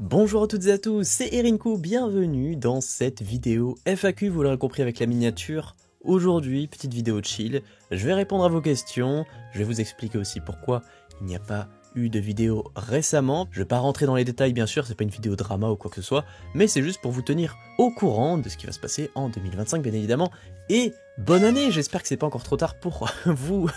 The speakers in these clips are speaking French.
Bonjour à toutes et à tous, c'est Erinko, bienvenue dans cette vidéo FAQ, vous l'aurez compris avec la miniature. Aujourd'hui, petite vidéo chill, je vais répondre à vos questions, je vais vous expliquer aussi pourquoi il n'y a pas eu de vidéo récemment. Je vais pas rentrer dans les détails bien sûr, c'est pas une vidéo drama ou quoi que ce soit, mais c'est juste pour vous tenir au courant de ce qui va se passer en 2025 bien évidemment. Et bonne année, j'espère que c'est pas encore trop tard pour vous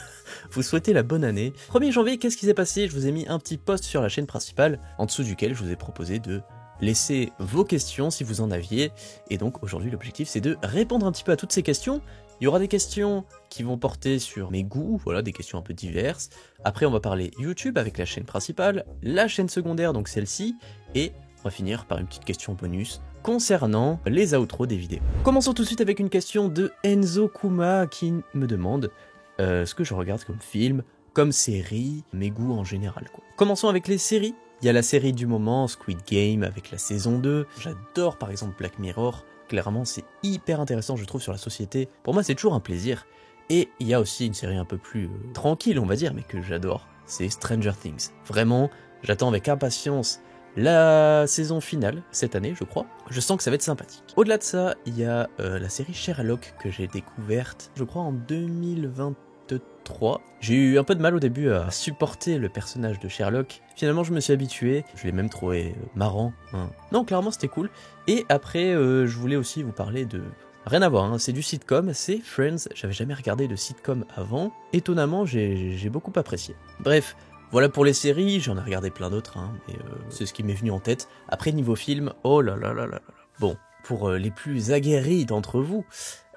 souhaiter la bonne année. 1er janvier, qu'est-ce qui s'est passé? Je vous ai mis un petit post sur la chaîne principale, en dessous duquel je vous ai proposé de laisser vos questions si vous en aviez. Et donc aujourd'hui l'objectif c'est de répondre un petit peu à toutes ces questions. Il y aura des questions qui vont porter sur mes goûts, voilà, des questions un peu diverses. Après on va parler YouTube avec la chaîne principale, la chaîne secondaire, donc celle-ci, et on va finir par une petite question bonus concernant les outros des vidéos. Commençons tout de suite avec une question de Enzo Kuma qui me demande ce que je regarde comme film, comme série, mes goûts en général, quoi. Commençons avec les séries. Il y a la série du moment, Squid Game, avec la saison 2. J'adore par exemple Black Mirror. Clairement, c'est hyper intéressant, je trouve, sur la société. Pour moi, c'est toujours un plaisir. Et il y a aussi une série un peu plus tranquille, on va dire, mais que j'adore. C'est Stranger Things. Vraiment, j'attends avec impatience la saison finale, cette année, je crois. Je sens que ça va être sympathique. Au-delà de ça, il y a la série Sherlock que j'ai découverte, je crois, en 2023. J'ai eu un peu de mal au début à supporter le personnage de Sherlock. Finalement, je me suis habitué. Je l'ai même trouvé marrant. Hein. Non, clairement, c'était cool. Et après, je voulais aussi vous parler de... Rien à voir, hein. C'est du sitcom, c'est Friends. J'avais jamais regardé de sitcom avant. Étonnamment, j'ai beaucoup apprécié. Bref, voilà pour les séries. J'en ai regardé plein d'autres, hein, mais c'est ce qui m'est venu en tête. Après, niveau film, oh là là là là là. Bon, pour les plus aguerris d'entre vous,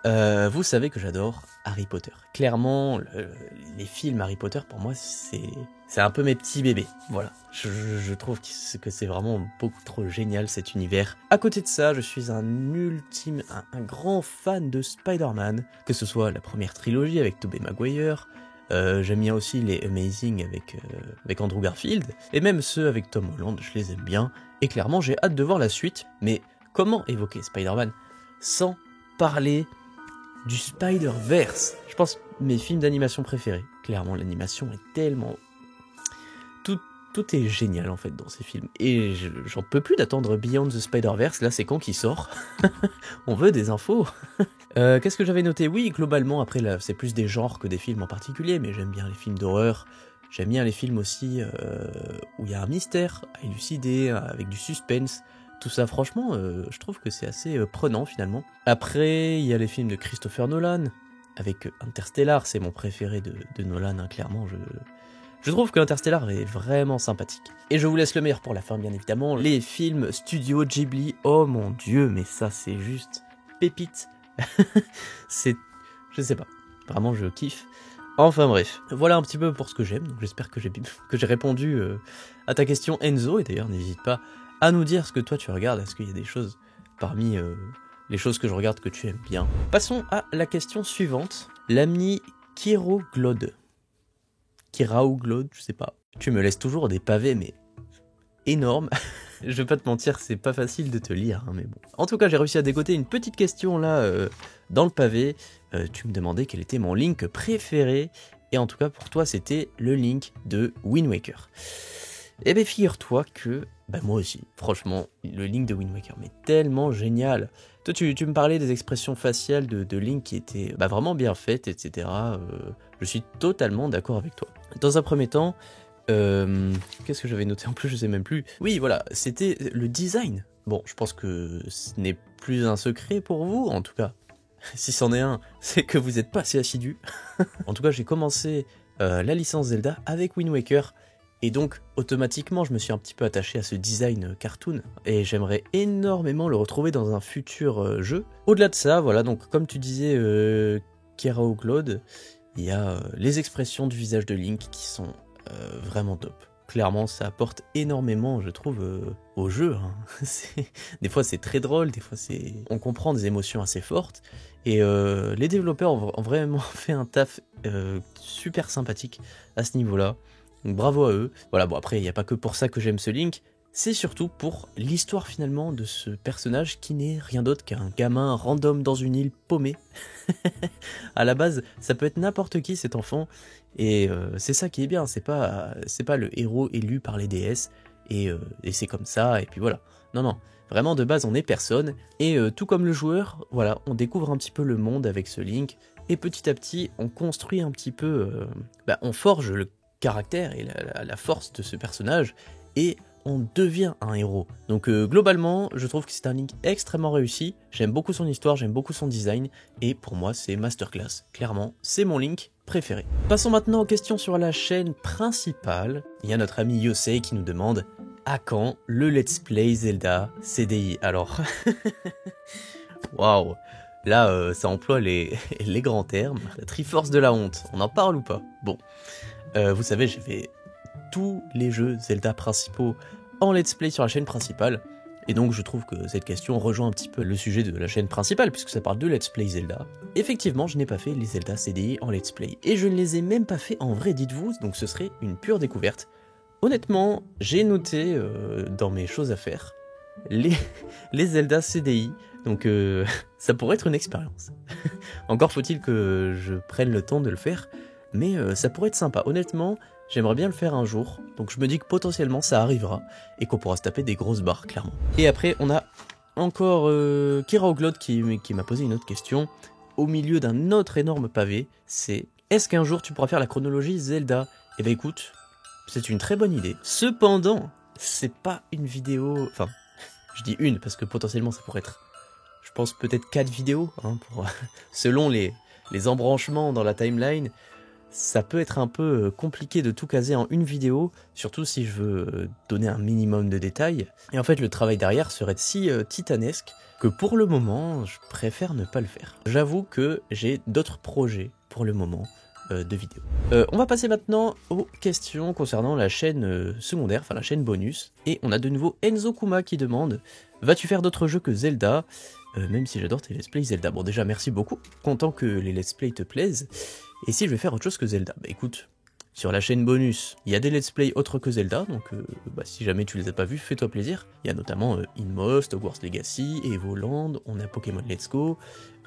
vous savez que j'adore Harry Potter. Clairement, les films Harry Potter, pour moi, c'est un peu mes petits bébés. Voilà, je trouve que c'est vraiment beaucoup trop génial cet univers. À côté de ça, je suis un grand fan de Spider-Man, que ce soit la première trilogie avec Tobey Maguire, j'aime bien aussi les Amazing avec Andrew Garfield, et même ceux avec Tom Holland, je les aime bien, et clairement j'ai hâte de voir la suite, mais comment évoquer Spider-Man sans parler du Spider-Verse? Je pense mes films d'animation préférés. Clairement, l'animation est tellement... Tout est génial en fait dans ces films. Et j'en peux plus d'attendre Beyond the Spider-Verse. Là, c'est quand qu'il sort? On veut des infos. Qu'est-ce que j'avais noté? Oui, globalement, après, là, c'est plus des genres que des films en particulier, mais j'aime bien les films d'horreur. J'aime bien les films aussi où il y a un mystère à élucider, avec du suspense. Tout ça, franchement, je trouve que c'est assez prenant finalement. Après, il y a les films de Christopher Nolan, avec Interstellar, c'est mon préféré de Nolan, hein, clairement. Je trouve que Interstellar est vraiment sympathique. Et je vous laisse le meilleur pour la fin, bien évidemment. Les films Studio Ghibli, oh mon dieu, mais ça c'est juste pépite. C'est... je sais pas, vraiment je kiffe. Enfin bref, voilà un petit peu pour ce que j'aime, donc j'espère que j'ai répondu à ta question Enzo, et d'ailleurs n'hésite pas à nous dire ce que toi tu regardes, est-ce qu'il y a des choses parmi les choses que je regarde que tu aimes bien. Passons à la question suivante, l'ami Kiroglode, je sais pas. Tu me laisses toujours des pavés, mais énormes. Je vais pas te mentir, c'est pas facile de te lire, hein, mais bon. En tout cas, j'ai réussi à dégoter une petite question là, dans le pavé. Tu me demandais quel était mon link préféré, et en tout cas pour toi, c'était le link de Wind Waker. Eh bien, figure-toi que, bah moi aussi, franchement, le link de Wind Waker, mais tellement génial. Toi, tu me parlais des expressions faciales de Link qui étaient vraiment bien faites, etc. Je suis totalement d'accord avec toi. Dans un premier temps, qu'est-ce que j'avais noté en plus, je sais même plus. Oui, voilà, c'était le design. Bon, je pense que ce n'est plus un secret pour vous, en tout cas. Si c'en est un, c'est que vous n'êtes pas assez assidus. En tout cas, j'ai commencé la licence Zelda avec Wind Waker. Et donc, automatiquement, je me suis un petit peu attaché à ce design cartoon, et j'aimerais énormément le retrouver dans un futur jeu. Au-delà de ça, voilà, donc comme tu disais, Kiroglode, il y a les expressions du visage de Link qui sont vraiment top. Clairement, ça apporte énormément, je trouve, au jeu. Hein. Des fois, c'est très drôle, des fois, on comprend des émotions assez fortes, et les développeurs ont vraiment fait un taf super sympathique à ce niveau-là. Donc bravo à eux. Voilà, bon après, il n'y a pas que pour ça que j'aime ce Link, c'est surtout pour l'histoire finalement de ce personnage qui n'est rien d'autre qu'un gamin random dans une île paumée. À la base, ça peut être n'importe qui cet enfant, et c'est ça qui est bien, c'est pas le héros élu par les déesses, et c'est comme ça, et puis voilà. Non, non, vraiment de base on est personne, et tout comme le joueur, voilà, on découvre un petit peu le monde avec ce Link, et petit à petit on construit un petit peu, on forge le caractère et la force de ce personnage, et on devient un héros. Donc globalement, je trouve que c'est un Link extrêmement réussi, j'aime beaucoup son histoire, j'aime beaucoup son design, et pour moi c'est masterclass, clairement, c'est mon Link préféré. Passons maintenant aux questions sur la chaîne principale. Il y a notre ami Yosei qui nous demande « À quand le Let's Play Zelda CDI ?» Alors, waouh, là ça emploie les grands termes, la Triforce de la honte, on en parle ou pas? Bon, vous savez, j'ai fait tous les jeux Zelda principaux en let's play sur la chaîne principale, et donc je trouve que cette question rejoint un petit peu le sujet de la chaîne principale, puisque ça parle de let's play Zelda. Effectivement, je n'ai pas fait les Zelda CDI en let's play, et je ne les ai même pas fait en vrai, dites-vous, donc ce serait une pure découverte. Honnêtement, j'ai noté dans mes choses à faire les Zelda CDI, donc ça pourrait être une expérience. Encore faut-il que je prenne le temps de le faire, mais ça pourrait être sympa. Honnêtement, j'aimerais bien le faire un jour, donc je me dis que potentiellement ça arrivera, et qu'on pourra se taper des grosses barres, clairement. Et après, on a encore Kira Oglod qui m'a posé une autre question, au milieu d'un autre énorme pavé, c'est « Est-ce qu'un jour tu pourras faire la chronologie Zelda ?» Eh ben écoute, c'est une très bonne idée. Cependant, c'est pas une vidéo... Enfin, je dis une, parce que potentiellement ça pourrait être, je pense peut-être 4 vidéos, hein, pour... selon les embranchements dans la timeline. Ça peut être un peu compliqué de tout caser en une vidéo, surtout si je veux donner un minimum de détails. Et en fait, le travail derrière serait si titanesque que pour le moment, je préfère ne pas le faire. J'avoue que j'ai d'autres projets pour le moment de vidéos. On va passer maintenant aux questions concernant la chaîne secondaire, enfin la chaîne bonus. Et on a de nouveau Enzo Kuma qui demande « Vas-tu faire d'autres jeux que Zelda ?» Même si j'adore tes let's play Zelda. Bon déjà merci beaucoup, content que les let's play te plaisent. Et si je vais faire autre chose que Zelda? Bah écoute, sur la chaîne bonus, il y a des let's play autres que Zelda, donc si jamais tu les as pas vus, fais-toi plaisir. Il y a notamment Inmost, Hogwarts Legacy, Evoland, on a Pokémon Let's Go,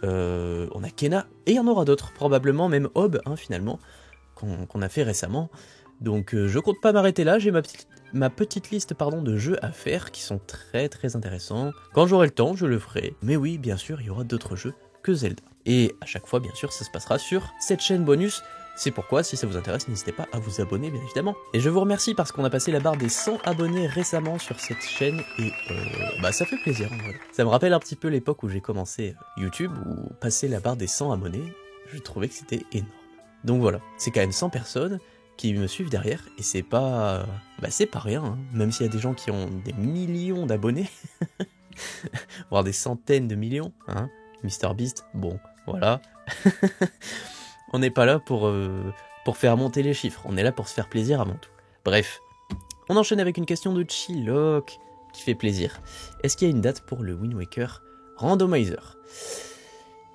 on a Kena, et il y en aura d'autres, probablement même Hob, hein, finalement, qu'on a fait récemment. Donc je compte pas m'arrêter là, j'ai ma petite liste de jeux à faire qui sont très très intéressants. Quand j'aurai le temps, je le ferai. Mais oui, bien sûr, il y aura d'autres jeux que Zelda. Et à chaque fois, bien sûr, ça se passera sur cette chaîne bonus. C'est pourquoi, si ça vous intéresse, n'hésitez pas à vous abonner, bien évidemment. Et je vous remercie parce qu'on a passé la barre des 100 abonnés récemment sur cette chaîne, et ça fait plaisir, en vrai. Ça me rappelle un petit peu l'époque où j'ai commencé YouTube, où passer la barre des 100 abonnés, je trouvais que c'était énorme. Donc voilà, c'est quand même 100 personnes qui me suivent derrière, et c'est pas rien, hein. Même s'il y a des gens qui ont des millions d'abonnés, voire des centaines de millions, hein. MrBeast, bon, voilà. On n'est pas là pour faire monter les chiffres, on est là pour se faire plaisir avant tout. Bref, on enchaîne avec une question de Chilok, qui fait plaisir. Est-ce qu'il y a une date pour le Wind Waker Randomizer?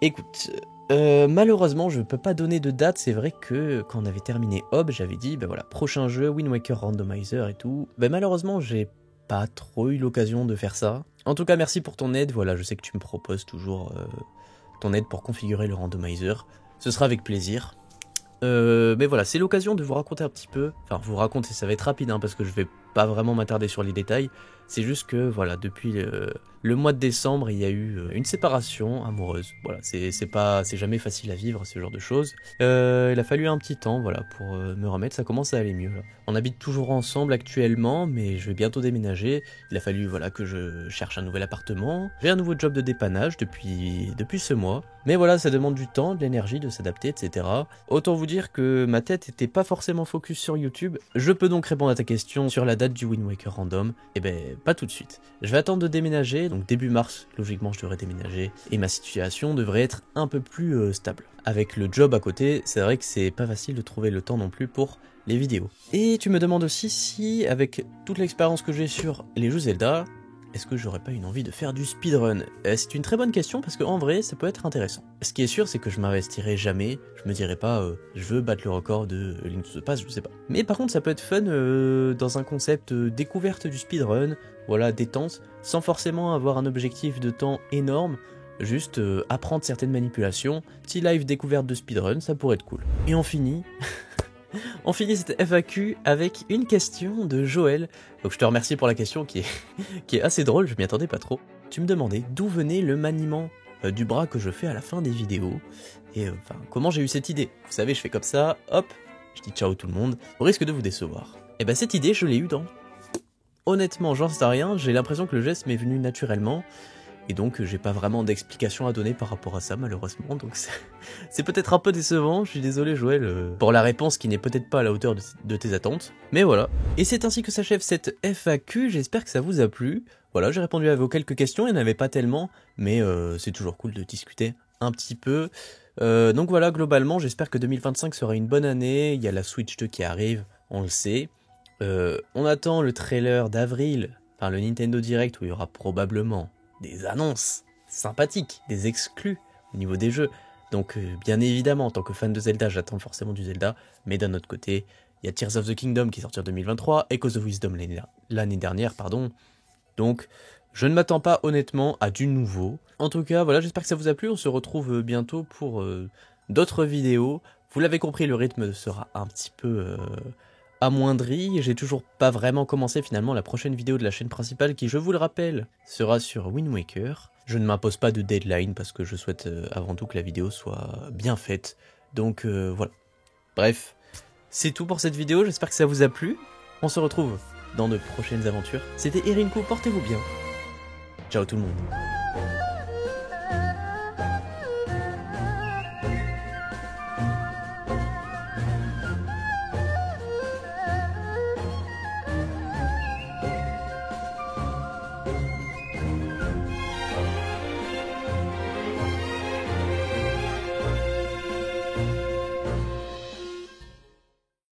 Écoute, malheureusement je peux pas donner de date, c'est vrai que quand on avait terminé Hob, j'avais dit, voilà, prochain jeu, Wind Waker Randomizer et tout. Malheureusement j'ai pas trop eu l'occasion de faire ça. En tout cas merci pour ton aide, voilà, je sais que tu me proposes toujours ton aide pour configurer le randomizer. Ce sera avec plaisir. Mais voilà, c'est l'occasion de vous raconter un petit peu. Enfin, vous raconter, ça va être rapide, hein, parce que je vais pas vraiment m'attarder sur les détails. C'est juste que, voilà, depuis le mois de décembre, il y a eu une séparation amoureuse. Voilà, c'est jamais facile à vivre, ce genre de choses. Il a fallu un petit temps, voilà, pour me remettre. Ça commence à aller mieux, là. On habite toujours ensemble actuellement, mais je vais bientôt déménager. Il a fallu, voilà, que je cherche un nouvel appartement. J'ai un nouveau job de dépannage depuis ce mois. Mais voilà, ça demande du temps, de l'énergie, de s'adapter, etc. Autant vous dire que ma tête était pas forcément focus sur YouTube. Je peux donc répondre à ta question sur la date du Wind Waker Random. Eh ben, pas tout de suite. Je vais attendre de déménager, donc début mars, logiquement je devrais déménager, et ma situation devrait être un peu plus stable. Avec le job à côté, c'est vrai que c'est pas facile de trouver le temps non plus pour les vidéos. Et tu me demandes aussi si, avec toute l'expérience que j'ai sur les jeux Zelda, est-ce que j'aurais pas une envie de faire du speedrun? C'est une très bonne question parce qu'en vrai, ça peut être intéressant. Ce qui est sûr, c'est que je m'investirai jamais, je me dirai pas je veux battre le record de Link to the Past, je sais pas. Mais par contre, ça peut être fun dans un concept découverte du speedrun, voilà, détente, sans forcément avoir un objectif de temps énorme, juste apprendre certaines manipulations. Petit live découverte de speedrun, ça pourrait être cool. Et on finit On finit cette FAQ avec une question de Joël. Donc je te remercie pour la question qui est assez drôle, je m'y attendais pas trop. Tu me demandais d'où venait le maniement du bras que je fais à la fin des vidéos. Et comment j'ai eu cette idée. Vous savez, je fais comme ça, hop, je dis ciao tout le monde, au risque de vous décevoir. Et bah cette idée, je l'ai eue dans... Honnêtement, j'en sais rien, j'ai l'impression que le geste m'est venu naturellement. Et donc j'ai pas vraiment d'explication à donner par rapport à ça malheureusement, donc c'est peut-être un peu décevant, je suis désolé Joël pour la réponse qui n'est peut-être pas à la hauteur de tes attentes, mais voilà. Et c'est ainsi que s'achève cette FAQ, j'espère que ça vous a plu. Voilà, j'ai répondu à vos quelques questions, il n'y en avait pas tellement, mais c'est toujours cool de discuter un petit peu. Donc voilà, globalement j'espère que 2025 sera une bonne année, il y a la Switch 2 qui arrive, on le sait. On attend le trailer d'avril, enfin le Nintendo Direct où il y aura probablement des annonces sympathiques, des exclus au niveau des jeux. Donc bien évidemment, en tant que fan de Zelda, j'attends forcément du Zelda, mais d'un autre côté, il y a Tears of the Kingdom qui est sorti en 2023, Echoes of Wisdom l'année dernière, pardon. Donc je ne m'attends pas honnêtement à du nouveau. En tout cas, voilà, j'espère que ça vous a plu, on se retrouve bientôt pour d'autres vidéos. Vous l'avez compris, le rythme sera un petit peu... amoindri, j'ai toujours pas vraiment commencé finalement la prochaine vidéo de la chaîne principale qui, je vous le rappelle, sera sur Wind Waker. Je ne m'impose pas de deadline parce que je souhaite avant tout que la vidéo soit bien faite, donc voilà. Bref, c'est tout pour cette vidéo, j'espère que ça vous a plu. On se retrouve dans de prochaines aventures. C'était Erinko, portez-vous bien. Ciao tout le monde.